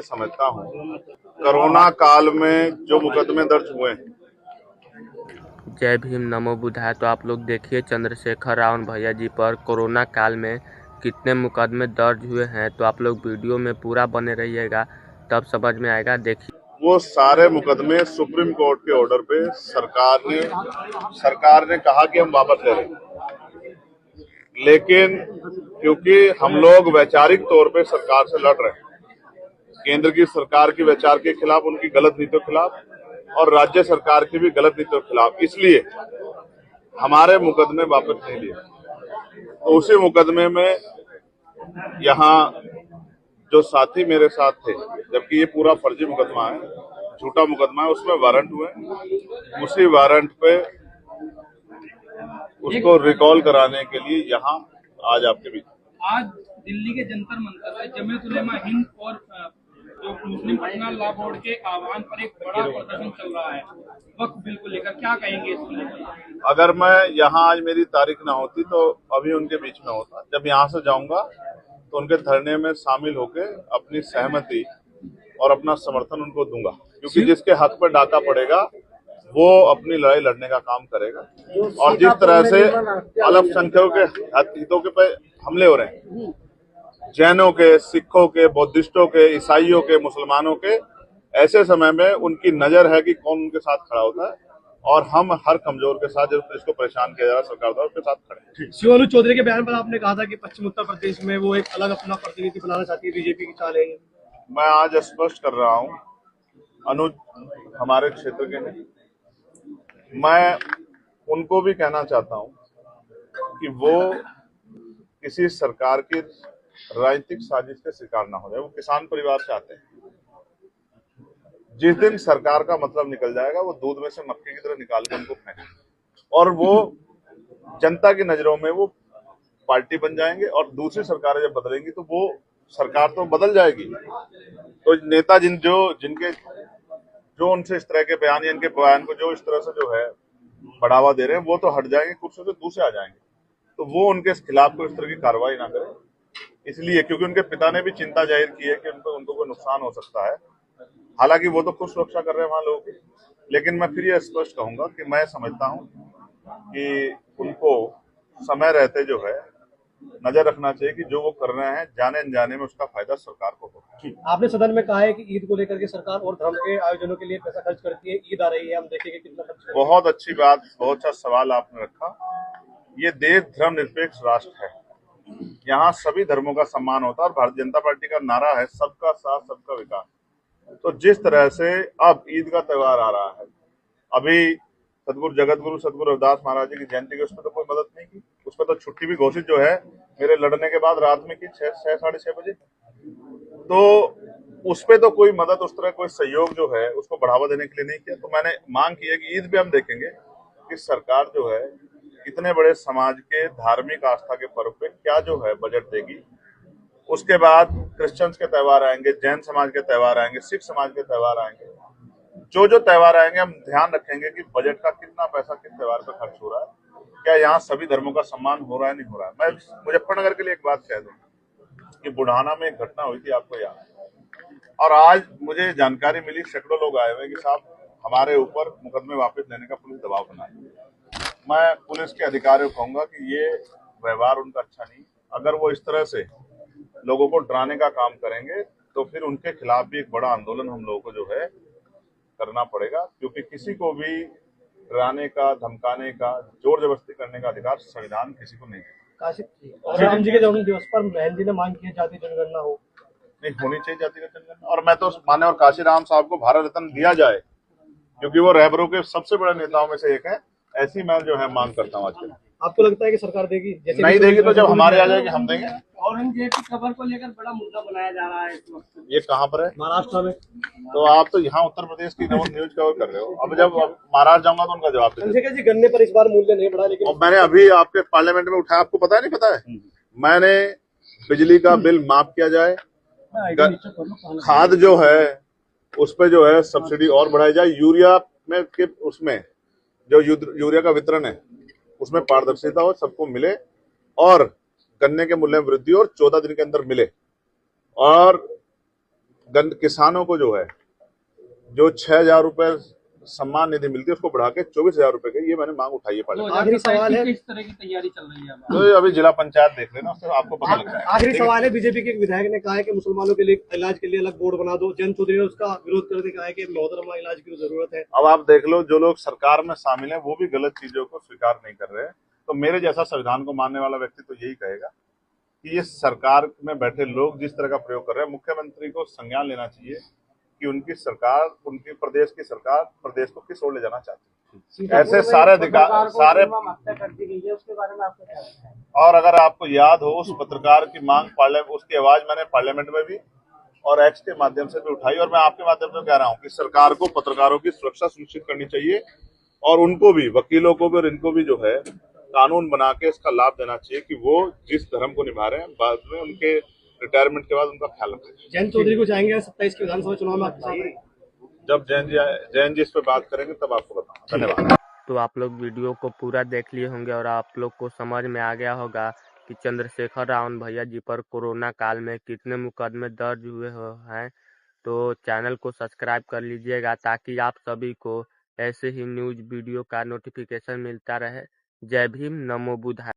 समझता हूँ कोरोना काल में जो मुकदमे दर्ज हुए हैं। जय भीम नमो बुद्धाय। तो आप लोग देखिए चंद्रशेखर रावण भैया जी पर कोरोना काल में कितने मुकदमे दर्ज हुए हैं। तो आप लोग वीडियो में पूरा बने रहिएगा, तब समझ में आएगा। देखिए वो सारे मुकदमे सुप्रीम कोर्ट के ऑर्डर पे सरकार ने कहा कि हम वापस ले रहे हैं, लेकिन क्योंकि हम लोग वैचारिक तौर पे सरकार से लड़ रहे हैं, केंद्र की सरकार की वैचार के खिलाफ, उनकी गलत नीतियों के खिलाफ, और राज्य सरकार की भी गलत नीतियों के खिलाफ, इसलिए हमारे मुकदमे वापस नहीं लिए। तो उसी मुकदमे में यहाँ जो साथी मेरे साथ थे, जबकि ये पूरा फर्जी मुकदमा है, झूठा मुकदमा है, उसमें वारंट हुए, उसी वारंट पे उसको रिकॉल कराने के लिए यहाँ आज आपके बीच। आज दिल्ली के जंतर मंतर से जमीयत उलेमा हिंद और जो मुस्लिम पर्सनल लॉ बोर्ड के आह्वान पर एक बड़ा प्रदर्शन चल रहा है वक्फ बिल को लेकर, क्या कहेंगे इसको लेकर? अगर मैं यहाँ आज मेरी तारीख ना होती तो अभी उनके बीच में होता। जब यहाँ से जाऊंगा तो उनके धरने में शामिल होकर अपनी सहमति और अपना समर्थन उनको दूंगा, क्योंकि जिसके हक पर डाका पड़ेगा वो अपनी लड़ाई लड़ने का काम करेगा। और जिस तरह से अल्पसंख्यकों के हितों के पे हमले हो रहे हैं, जैनों के, सिखों के, बौद्धिस्टों के, ईसाइयों के, मुसलमानों के, ऐसे समय में उनकी नजर है कि कौन उनके साथ खड़ा होता है, और हम हर कमजोर के साथ, जिसको परेशान किया जा रहा है सरकार द्वारा, उसके साथ खड़े हैं। शिवानंद चौधरी के बयान पर आपने कहा था कि पश्चिम उत्तर प्रदेश में वो एक अलग अपना प्रतिनिधि बनाना चाहती है, बीजेपी की चाल है। मैं आज स्पष्ट कर रहा हूं, अनुज हमारे क्षेत्र के नहीं। मैं उनको भी कहना चाहता हूं कि वो किसी सरकार की राजनीतिक साजिश के शिकार ना हो जाए। वो किसान परिवार से आते हैं। जिस दिन सरकार का मतलब निकल जाएगा, वो दूध में से मक्खी की तरह निकाल के उनको फेंकेंगे, और वो जनता की नजरों में वो पार्टी बन जाएंगे, और दूसरी सरकारें जब बदलेंगी तो वो सरकार तो बदल जाएगी। तो नेता जिनके जो उनसे इस तरह के बयान या इनके बयान को जो इस तरह से जो है बढ़ावा दे रहे हैं, वो तो हट जाएंगे कुर्सी से, दूसरे आ जाएंगे। तो वो उनके खिलाफ कोई इस तरह की कार्रवाई ना करें, इसलिए क्योंकि उनके पिता ने भी चिंता जाहिर की है कि उनको कोई नुकसान हो सकता है। हालांकि वो तो खुद सुरक्षा कर रहे हैं वहां लोगों की, लेकिन मैं फिर ये स्पष्ट कहूंगा कि मैं समझता हूं कि उनको समय रहते जो है नजर रखना चाहिए कि जो वो कर रहे हैं जाने अनजाने में उसका फायदा सरकार को होगा। आपने सदन में कहा है कि ईद को लेकर के सरकार और धर्म के आयोजनों के लिए पैसा खर्च करती है। ईद आ रही है, हम देखेंगे कितना खर्च। बहुत अच्छी बात, बहुत अच्छा सवाल आपने रखा। ये देश धर्मनिरपेक्ष राष्ट्र है, यहाँ सभी धर्मों का सम्मान होता है, और भारतीय जनता पार्टी का नारा है सबका साथ सबका विकास। तो जिस तरह से अब ईद का त्योहार आ रहा है, अभी सदगुरु जगतगुरु सदगुरु रविदास महाराज जी की जयंती की, उस पर तो कोई मदद नहीं की। उस पर तो छुट्टी भी घोषित जो है मेरे लड़ने के बाद रात में की 6 साढ़े 6 बजे। तो उस पर तो कोई मदद, उस तरह कोई सहयोग जो है उसको बढ़ावा देने के लिए नहीं किया। तो मैंने मांग की है कि ईद पे हम देखेंगे कि सरकार जो है इतने बड़े समाज के धार्मिक आस्था के पर्व पे क्या जो है बजट देगी। उसके बाद क्रिश्चियंस के त्योहार आएंगे, जैन समाज के त्योहार आएंगे, सिख समाज के त्योहार आएंगे। जो त्योहार आएंगे हम ध्यान रखेंगे कि बजट का कितना पैसा किस त्योहार पे खर्च हो रहा है, क्या यहाँ सभी धर्मों का सम्मान हो रहा है, नहीं हो रहा है। मैं मुजफ्फरनगर के लिए एक बात कह दूं कि बुढ़ाना में एक घटना हुई थी, आपको याद है, और आज मुझे जानकारी मिली, सैकड़ों लोग आए हुए कि साहब हमारे ऊपर मुकदमे वापस लेने का पुलिस दबाव बना है। मैं पुलिस के अधिकारियों को कहूंगा कि ये व्यवहार उनका अच्छा नहीं। अगर वो इस तरह से लोगों को डराने का काम करेंगे तो फिर उनके खिलाफ भी एक बड़ा आंदोलन हम लोगों को जो है करना पड़ेगा, क्योंकि किसी को भी डराने का, धमकाने का, जोर जबरदस्ती करने का अधिकार संविधान किसी को नहीं देता। राम जी के जन्म दिवस पर बहन जी ने मांग की है जाति जनगणना हो, नहीं होनी चाहिए जातिगत जनगणना। और मैं तो माननीय और काशीराम साहब को भारत रत्न दिया जाए, क्योंकि वो रहबरों के सबसे बड़े नेताओं में से एक है। ऐसी मैं जो है मांग करता हूँ आज के। आपको लगता है कि सरकार देगी? जैसे नहीं देगी तो जब हमारे आ जाएगी हम देंगे। औरंगजेब की खबर को लेकर बड़ा मुद्दा बनाया जा रहा है इस वक्त। ये कहाँ पर है? महाराष्ट्र में। तो आप तो यहाँ उत्तर प्रदेश की न्यूज कवर कर रहे हो। अब जब महाराष्ट्र जाऊंगा तो उनका जवाब देंगे। जी गन्ने पर इस बार मूल्य नहीं बढ़ा, लेकिन मैंने अभी आपके पार्लियामेंट में उठाया, आपको पता है नहीं पता है? मैंने बिजली का बिल माफ किया जाए, खाद जो है उस पर जो है सब्सिडी और बढ़ाई जाए, यूरिया में के उसमें जो यूरिया का वितरण है उसमें पारदर्शिता हो, सबको मिले, और गन्ने के मूल्य में वृद्धि और 14 दिन के अंदर मिले। और किसानों को जो है जो 6,000 रुपए सम्मान निधि मिलती है उसको बढ़ा के 24,000 रुपए की, ये मैंने मांग उठाई है पार्लियामेंट। आखिरी सवाल है, किस तरह की तैयारी चल रही है अब? तो ये अभी जिला पंचायत देख लेना, उससे आपको पता लग जाएगा। आखिरी सवाल है, बीजेपी के एक विधायक ने कहा है कि मुसलमानों के लिए इलाज के लिए अलग बोर्ड बना दो। जयंत चौधरी ने उसका विरोध करके कहा है कि मोहतरमा इलाज की जरूरत है। अब आप देख लो, जो लोग सरकार में शामिल हैं वो भी गलत चीजों को स्वीकार नहीं कर रहे हैं। तो मेरे जैसा संविधान को मानने वाला व्यक्ति तो यही कहेगा कि ये सरकार में बैठे लोग जिस तरह का प्रयोग कर रहे हैं, मुख्यमंत्री को संज्ञान लेना चाहिए कि उनकी सरकार, उनकी प्रदेश की सरकार प्रदेश को किस ओर ले जाना चाहती है। ऐसे सारे अधिकार सारे हत्या कर दी गई है, उसके बारे में आपको क्या लगता है? और अगर आपको याद हो, उस पत्रकार की मांग उसकी आवाज मैंने पार्लियामेंट में भी और एक्स के माध्यम से भी उठाई, और मैं आपके माध्यम से कह रहा हूं कि सरकार को पत्रकारों की सुरक्षा सुनिश्चित करनी चाहिए और उनको भी, वकीलों को भी और इनको भी जो है कानून बना के इसका लाभ देना चाहिए कि वो जिस धर्म को निभा रहे हैं बाद में उनके रिटायरमेंट के बाद उनका ख्याल रखें। जयंत चौधरी को चाहेंगे 27 के विधानसभा चुनाव में आपके साथ? जब जैन जी इस पे बात करेंगे तब आपको बताऊंगा। धन्यवाद। तो आप लोग वीडियो को पूरा देख लिए होंगे और आप लोग को समझ में आ गया होगा कि चंद्रशेखर रावण भैया जी पर कोरोना काल में कितने मुकदमे दर्ज हुए हैं। तो चैनल को सब्सक्राइब कर लीजिएगा ताकि आप सभी को ऐसे ही न्यूज़ वीडियो का नोटिफिकेशन मिलता रहे। जय भीम, नमो बुद्धाय।